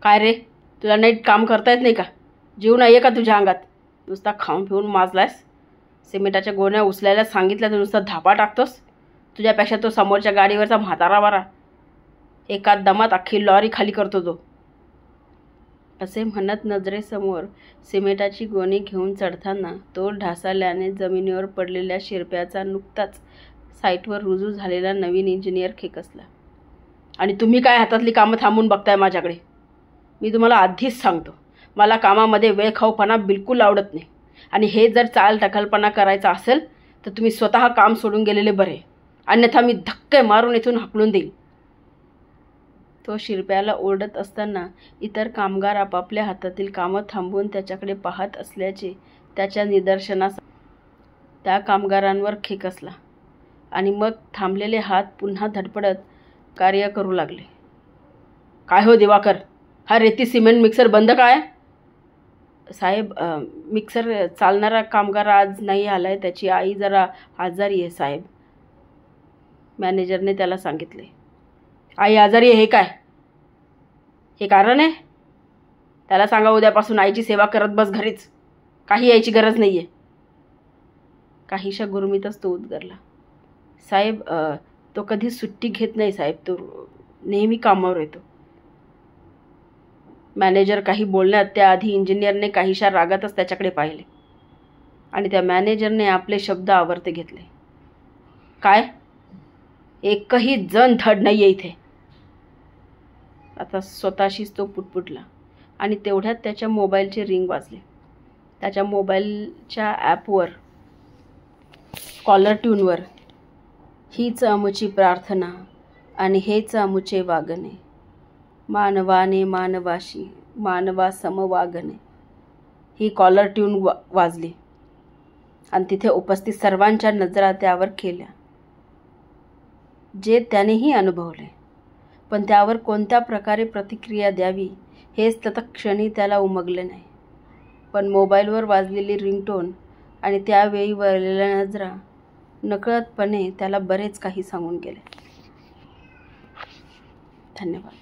काय रे, तुला नीट काम करता येत नाही का? जीव नाही आहे का तुझ्या अंगात? नुसता खाऊन पिऊन माजलायस. सिमेंटाच्या गोण्या उचलायला सांगितल्या तर नुसता धापा टाकतोस. तुझ्यापेक्षा तो समोरच्या गाडीवरचा म्हातारा बरा. एका दमात अख्खी लॉरी खाली करतो तो. असे म्हणत नजरेसमोर सिमेंटाची गोणी घेऊन चढताना तो ढासळल्याने जमिनीवर पडलेल्या शिरप्याचा नुकताच साईटवर रुजू झालेला नवीन इंजिनियर खेकसला. आणि तुम्ही काय हातातली कामं थांबून बघताय माझ्याकडे? मी तुम्हाला आधीच सांगतो, मला कामामध्ये वेळखाऊपणा बिलकुल आवडत नाही. आणि हे जर चाल टकलपणा करायचा असेल तर तुम्ही स्वतः काम सोडून गेलेले बरे, अन्यथा मी धक्के मारून इथून हाकलून देईल. तो शिरप्याला ओरडत असताना इतर कामगार आपापल्या हातातील कामं थांबवून त्याच्याकडे पाहत असल्याचे त्याच्या निदर्शनास त्या कामगारांवर खेकसला आणि मग थांबलेले हात पुन्हा धडपडत कार्य करू लागले. काय हो दिवाकर, हा रेती सिमेंट मिक्सर बंद काय? साहेब, मिक्सर चालणारा कामगार आज नाही आलाय, त्याची आई जरा आजारी आहे साहेब, मॅनेजरने त्याला सांगितले. आई आजारी आहे हे काय? हे कारण आहे? त्याला सांगा उद्यापासून आईची सेवा करत बस घरीच, काही यायची गरज नाही आहे. काहीशा गुरमीतच तो उद्गारला. साहेब, तो कधी सुट्टी घेत नाही साहेब, तो नेहमी कामावर येतो. मॅनेजर काही बोलण्यात त्याआधी इंजिनियरने काहीशा रागातच त्याच्याकडे पाहिले आणि त्या मॅनेजरने आपले शब्द आवर्ते घेतले. काय? एकही जण धड नाही आहे इथे. आता स्वतःशीच तो पुटपुटला आणि तेवढ्यात त्याच्या मोबाईलचे रिंग वाजले. त्याच्या मोबाईलच्या ॲपवर कॉलर ट्यूनवर हीच अमुची प्रार्थना आणि हेच अमुचे वागणे, मानवाने मानवाशी मानवा समवागणे, ही कॉलर ट्यून वाजली आणि तिथे उपस्थित सर्वांच्या नजरा त्यावर केल्या. जे त्यानेही अनुभवले, पण त्यावर कोणत्या प्रकारे प्रतिक्रिया द्यावी हेच तत्क्षणी त्याला उमगले नाही. पण मोबाईलवर वाजलेली रिंगटोन आणि त्यावेळी वळलेल्या नजरा नकळतपणे त्याला बरेच काही सांगून गेले. धन्यवाद.